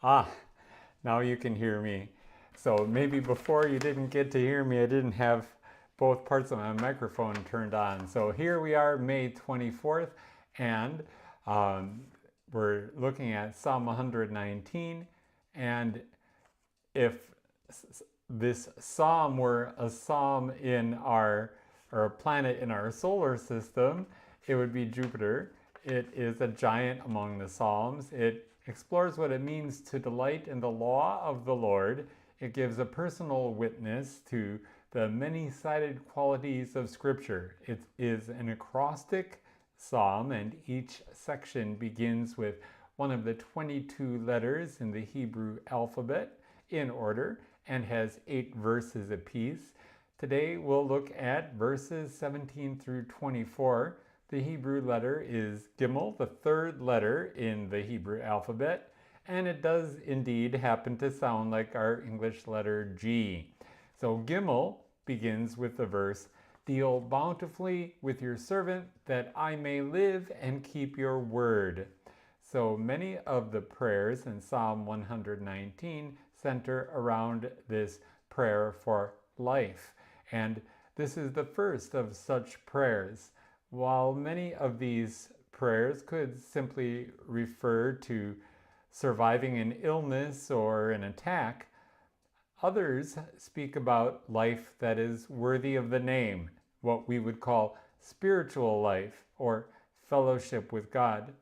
Ah, now you can hear me. So maybe before you didn't get to hear me, I didn't have both parts of my microphone turned on. So here we are, May 24th, and um, we're looking at Psalm 119. And if this psalm were a psalm in our, or a planet in our solar system, it would be Jupiter. It is a giant among the psalms. It explores what it means to delight in the law of the Lord. It gives a personal witness to the many-sided qualities of Scripture. It is an acrostic psalm, and each section begins with one of the 22 letters in the Hebrew alphabet in order and has 8 verses apiece. Today we'll look at verses 17 through 24. The Hebrew letter is Gimel, the third letter in the Hebrew alphabet, and it does indeed happen to sound like our English letter G. So Gimel begins with the verse, "Deal bountifully with your servant, that I may live and keep your word." So many of the prayers in Psalm 119 center around this prayer for life. And this is the first of such prayers. While many of these prayers could simply refer to surviving an illness or an attack, others speak about life that is worthy of the name, what we would call spiritual life or fellowship with God.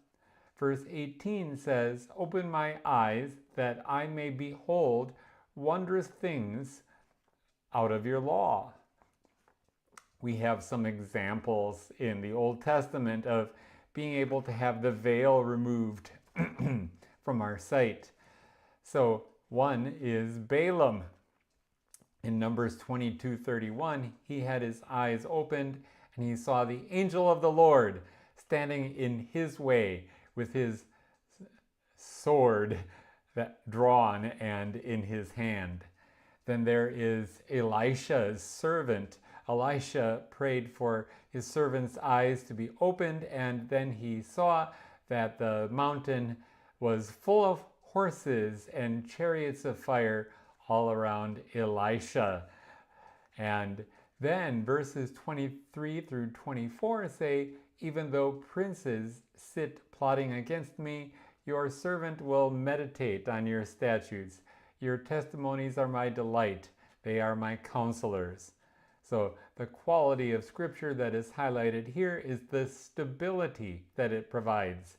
Verse 18 says, "Open my eyes that I may behold wondrous things out of your law." We have some examples in the Old Testament of being able to have the veil removed from our sight. So one is Balaam. In Numbers 22:31, he had his eyes opened and he saw the angel of the Lord standing in his way with his sword drawn and in his hand. Then there is Elisha's servant. Elisha prayed for his servant's eyes to be opened, and then he saw that the mountain was full of horses and chariots of fire all around Elisha. And then verses 23 through 24 say, "Even though princes sit plotting against me, your servant will meditate on your statutes. Your testimonies are my delight. They are my counselors." So the quality of Scripture that is highlighted here is the stability that it provides.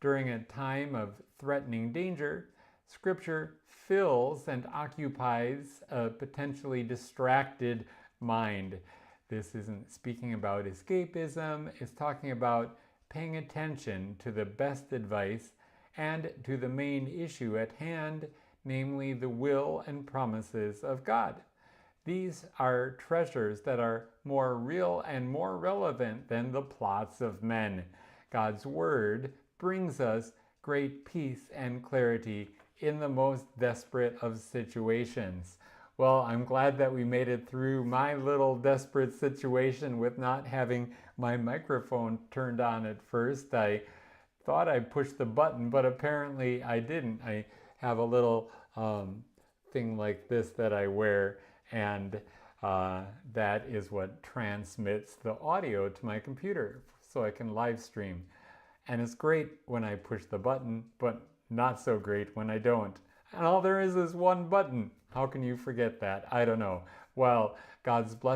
During a time of threatening danger, Scripture fills and occupies a potentially distracted mind. This isn't speaking about escapism, it's talking about paying attention to the best advice and to the main issue at hand, namely the will and promises of God. These are treasures that are more real and more relevant than the plots of men. God's Word brings us great peace and clarity in the most desperate of situations. Well, I'm glad that we made it through my little desperate situation with not having my microphone turned on at first. I thought I pushed the button, but apparently I didn't. I have a little thing like this that I wear, and that is what transmits the audio to my computer so I can live stream. And it's great when I push the button, but not so great when I don't. And all there is one button. How can you forget that? I don't know. Well, God's blessing.